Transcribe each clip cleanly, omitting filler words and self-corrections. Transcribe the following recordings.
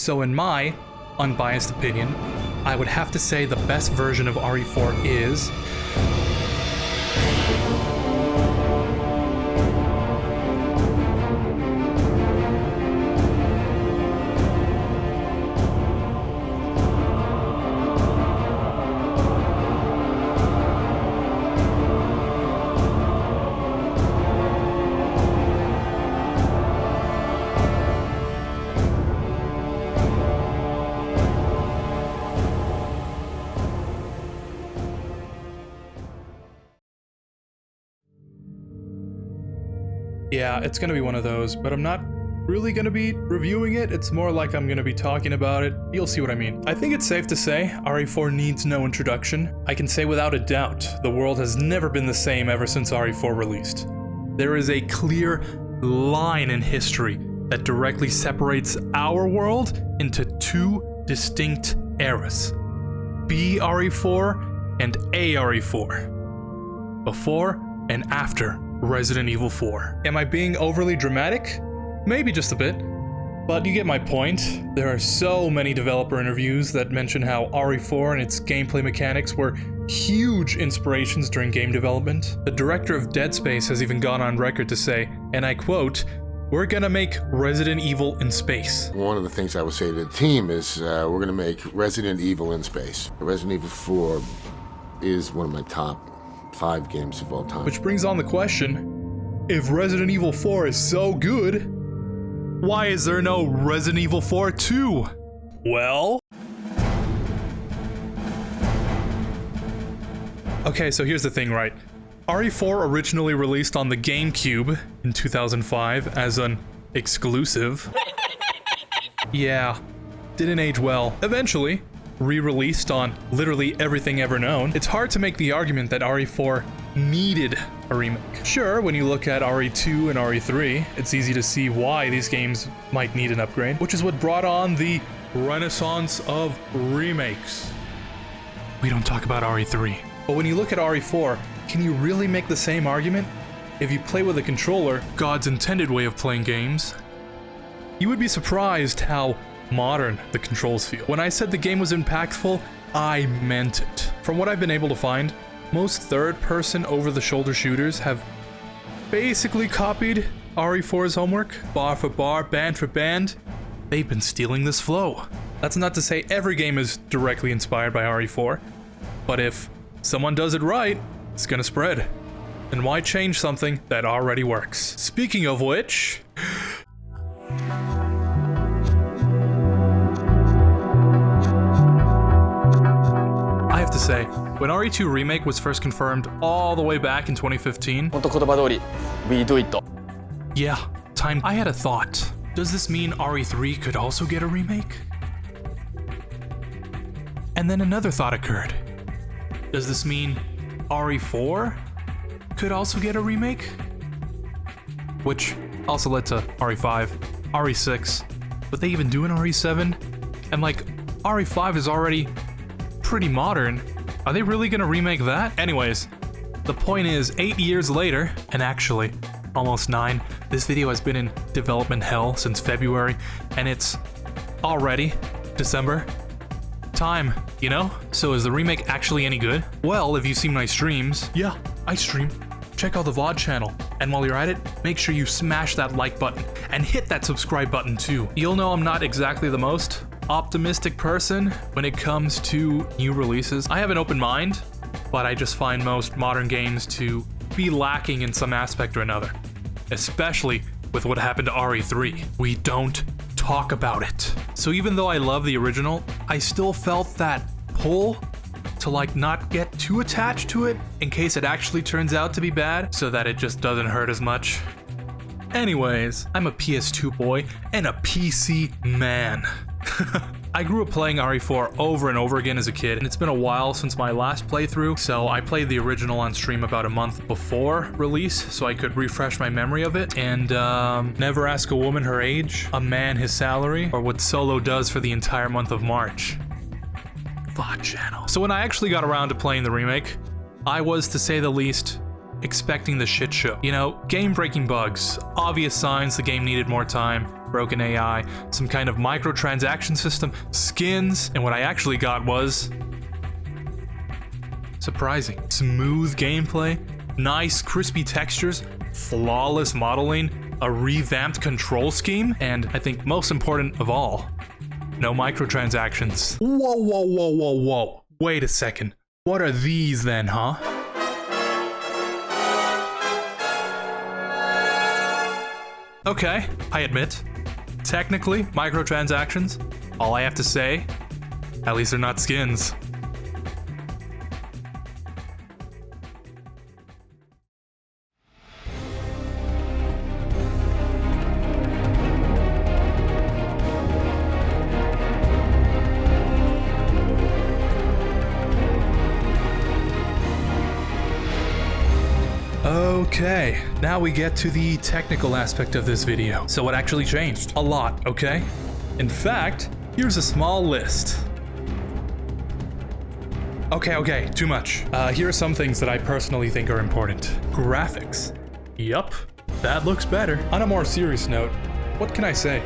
So in my unbiased opinion, I would have to say the best version of RE4 is... Yeah, it's gonna be one of those, but I'm not really gonna be reviewing it. It's more like I'm gonna be talking about it. You'll see what I mean. I think it's safe to say RE4 needs no introduction. I can say without a doubt, the world has never been the same ever since RE4 released. There is a clear line in history that directly separates our world into two distinct eras. B RE4 and A RE4. Before and after Resident Evil 4. Am I being overly dramatic? Maybe just a bit, but you get my point. There are so many developer interviews that mention how RE4 and its gameplay mechanics were huge inspirations during game development. The director of Dead Space has even gone on record to say, and I quote, "We're gonna make Resident Evil in space." One of the things I would say to the team is we're gonna make Resident Evil in space. Resident Evil 4 is one of my top 5 games of all time. Which brings on the question, if Resident Evil 4 is so good, why is there no Resident Evil 4 2? Well... Okay, so here's the thing, right? RE4 originally released on the GameCube in 2005 as an exclusive. Yeah, didn't age well. Eventually, re-released on literally everything ever known, it's hard to make the argument that RE4 needed a remake. Sure, when you look at RE2 and RE3, it's easy to see why these games might need an upgrade, which is what brought on the renaissance of remakes. We don't talk about RE3. But when you look at RE4, can you really make the same argument? If you play with a controller, God's intended way of playing games, you would be surprised how modern the controls feel. When I said the game was impactful, I meant it. From what I've been able to find, most third-person over-the-shoulder shooters have basically copied RE4's homework, bar for bar, band for band. They've been stealing this flow. That's not to say every game is directly inspired by RE4, but if someone does it right, it's gonna spread. And why change something that already works? Speaking of which... I have to say, when RE2 Remake was first confirmed all the way back in 2015, yeah, time. I had a thought. Does this mean RE3 could also get a remake? And then another thought occurred. Does this mean RE4 could also get a remake? Which also led to RE5, RE6, but they even do an RE7? And like, RE5 is already pretty modern. Are they really gonna remake that? Anyways, the point is, 8 years later, and actually, almost 9, this video has been in development hell since February, and it's already December. Time, you know? So is the remake actually any good? Well, if you've seen my streams, yeah, I stream. Check out the VOD channel. And while you're at it, make sure you smash that like button and hit that subscribe button too. You'll know I'm not exactly the most optimistic person when it comes to new releases. I have an open mind, but I just find most modern games to be lacking in some aspect or another. Especially with what happened to RE3. We don't talk about it. So even though I love the original, I still felt that pull to like not get too attached to it in case it actually turns out to be bad, so that it just doesn't hurt as much. Anyways, I'm a PS2 boy and a PC man. I grew up playing RE4 over and over again as a kid, and it's been a while since my last playthrough, so I played the original on stream about a month before release so I could refresh my memory of it. And never ask a woman her age, a man his salary, or what Solo does for the entire month of March. VOD channel. So when I actually got around to playing the remake, I was, to say the least, expecting the shit show. You know, game-breaking bugs, obvious signs the game needed more time, broken AI, some kind of microtransaction system, skins, and what I actually got was surprising. Smooth gameplay, nice crispy textures, flawless modeling, a revamped control scheme, and I think most important of all, no microtransactions. Whoa, whoa, whoa, whoa, whoa. Wait a second. What are these then, huh? Okay, I admit. Technically, microtransactions. All I have to say, at least they're not skins. Okay, now we get to the technical aspect of this video. So what actually changed? A lot, okay? In fact, here's a small list. Okay, too much. Here are some things that I personally think are important. Graphics. Yup, that looks better. On a more serious note, what can I say?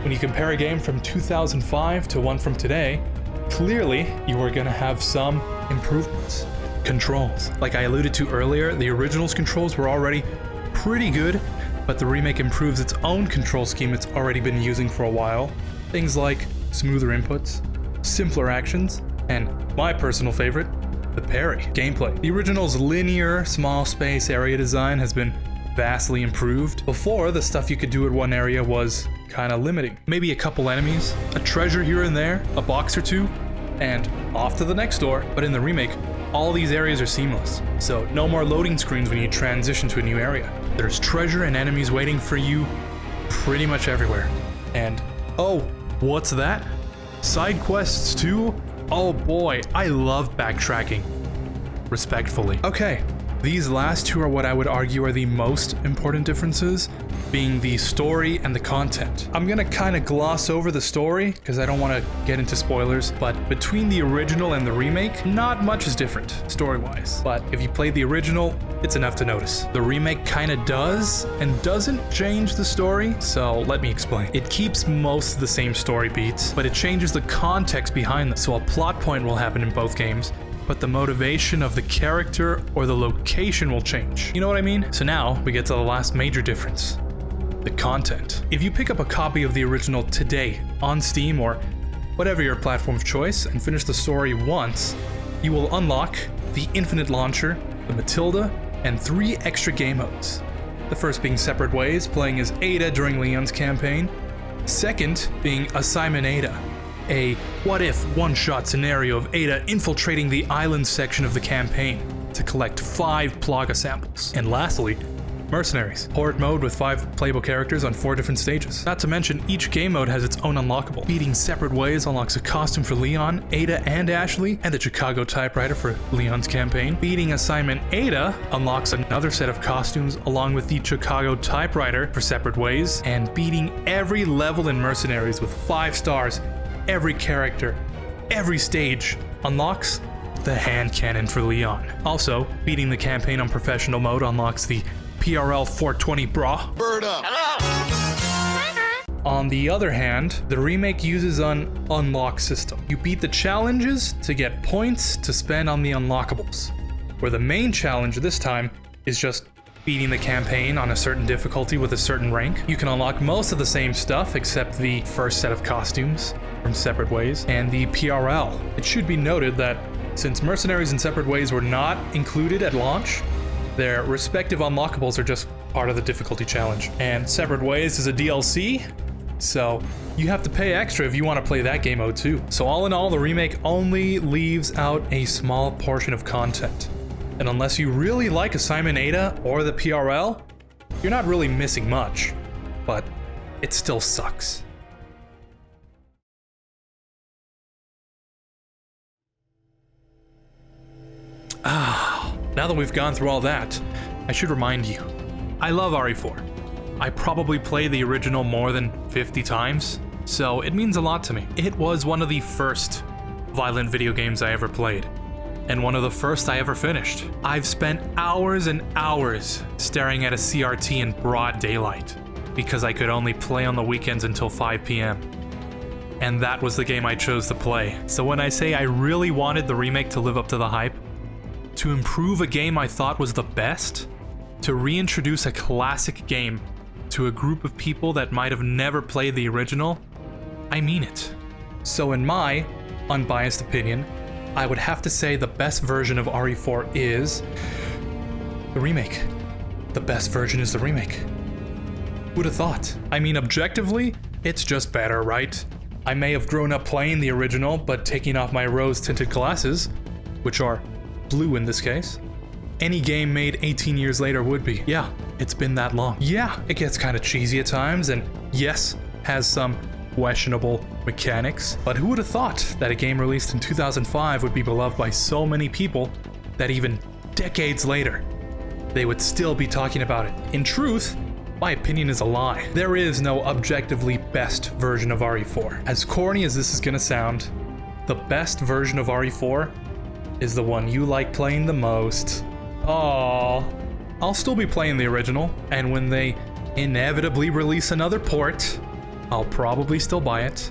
When you compare a game from 2005 to one from today, clearly you are gonna have some improvements. Controls. Like I alluded to earlier, the original's controls were already pretty good, but the remake improves its own control scheme it's already been using for a while. Things like smoother inputs, simpler actions, and my personal favorite, the parry. Gameplay. The original's linear, small space area design has been vastly improved. Before, the stuff you could do at one area was kinda limiting. Maybe a couple enemies, a treasure here and there, a box or two, and off to the next door. But in the remake, all these areas are seamless, so no more loading screens when you transition to a new area. There's treasure and enemies waiting for you pretty much everywhere. And, oh, what's that? Side quests too? Oh boy, I love backtracking. Respectfully. Okay, these last two are what I would argue are the most important differences, being the story and the content. I'm gonna kind of gloss over the story because I don't want to get into spoilers, but between the original and the remake, not much is different story-wise. But if you played the original, it's enough to notice. The remake kind of does and doesn't change the story, so let me explain. It keeps most of the same story beats, but it changes the context behind them. So a plot point will happen in both games, but the motivation of the character or the location will change. You know what I mean? So now we get to the last major difference. The content. If you pick up a copy of the original today on Steam or whatever your platform of choice and finish the story once, you will unlock the Infinite Launcher, the Matilda, and 3 extra game modes. The first being Separate Ways, playing as Ada during Leon's campaign. Second being Assignment Ada, a what-if one-shot scenario of Ada infiltrating the island section of the campaign to collect 5 Plaga samples. And lastly, Mercenaries, horde mode with 5 playable characters on 4 different stages. Not to mention, each game mode has its own unlockable. Beating Separate Ways unlocks a costume for Leon, Ada, and Ashley, and the Chicago typewriter for Leon's campaign. Beating Assignment Ada unlocks another set of costumes along with the Chicago typewriter for Separate Ways, and beating every level in Mercenaries with 5 stars, every character, every stage unlocks the hand cannon for Leon. Also, beating the campaign on professional mode unlocks the PRL 420 bra. Bird up. On the other hand, the remake uses an unlock system. You beat the challenges to get points to spend on the unlockables, where the main challenge this time is just beating the campaign on a certain difficulty with a certain rank. You can unlock most of the same stuff except the first set of costumes from Separate Ways and the PRL. It should be noted that since Mercenaries and Separate Ways were not included at launch, their respective unlockables are just part of the difficulty challenge. And Separate Ways is a DLC, so you have to pay extra if you want to play that game mode too. So all in all, the remake only leaves out a small portion of content. And unless you really like Assignment Ada or the PRL, you're not really missing much, but it still sucks. Now that we've gone through all that, I should remind you, I love RE4. I probably played the original more than 50 times, so it means a lot to me. It was one of the first violent video games I ever played, and one of the first I ever finished. I've spent hours and hours staring at a CRT in broad daylight, because I could only play on the weekends until 5 p.m. And that was the game I chose to play. So when I say I really wanted the remake to live up to the hype, to improve a game I thought was the best, to reintroduce a classic game to a group of people that might have never played the original, I mean it. So in my unbiased opinion, I would have to say the best version of RE4 is the remake. The best version is the remake. Who'd have thought? I mean, objectively, it's just better, right? I may have grown up playing the original, but taking off my rose-tinted glasses, which are blue in this case, any game made 18 years later would be. Yeah, it's been that long. Yeah, it gets kind of cheesy at times, and yes, has some questionable mechanics, but who would have thought that a game released in 2005 would be beloved by so many people that even decades later, they would still be talking about it? In truth, my opinion is a lie. There is no objectively best version of RE4. As corny as this is gonna sound, the best version of RE4 is the one you like playing the most. Aww. I'll still be playing the original, and when they inevitably release another port, I'll probably still buy it,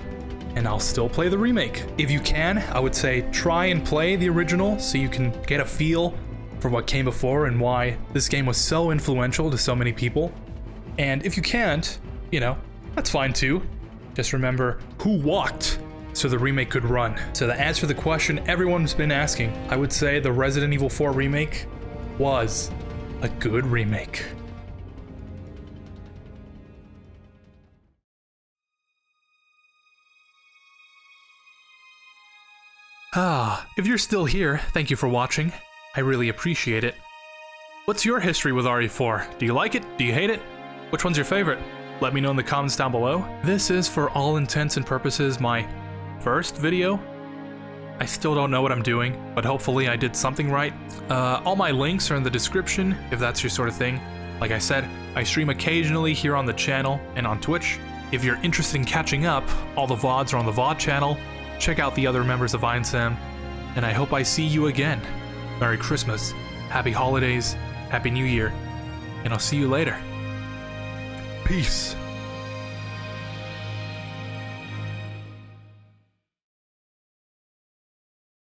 and I'll still play the remake. If you can, I would say try and play the original so you can get a feel for what came before and why this game was so influential to so many people. And if you can't, you know, that's fine too. Just remember who walked so the remake could run. So to answer the question everyone's been asking, I would say the Resident Evil 4 remake was a good remake. If you're still here, thank you for watching. I really appreciate it. What's your history with RE4? Do you like it? Do you hate it? Which one's your favorite? Let me know in the comments down below. This is, for all intents and purposes, my first video. I still don't know what I'm doing, but hopefully I did something right. All my links are in the description, if that's your sort of thing. Like I said, I stream occasionally here on the channel and on Twitch. If you're interested in catching up, all the VODs are on the VOD channel. Check out the other members of EinSam, and I hope I see you again. Merry Christmas, Happy Holidays, Happy New Year, and I'll see you later. Peace.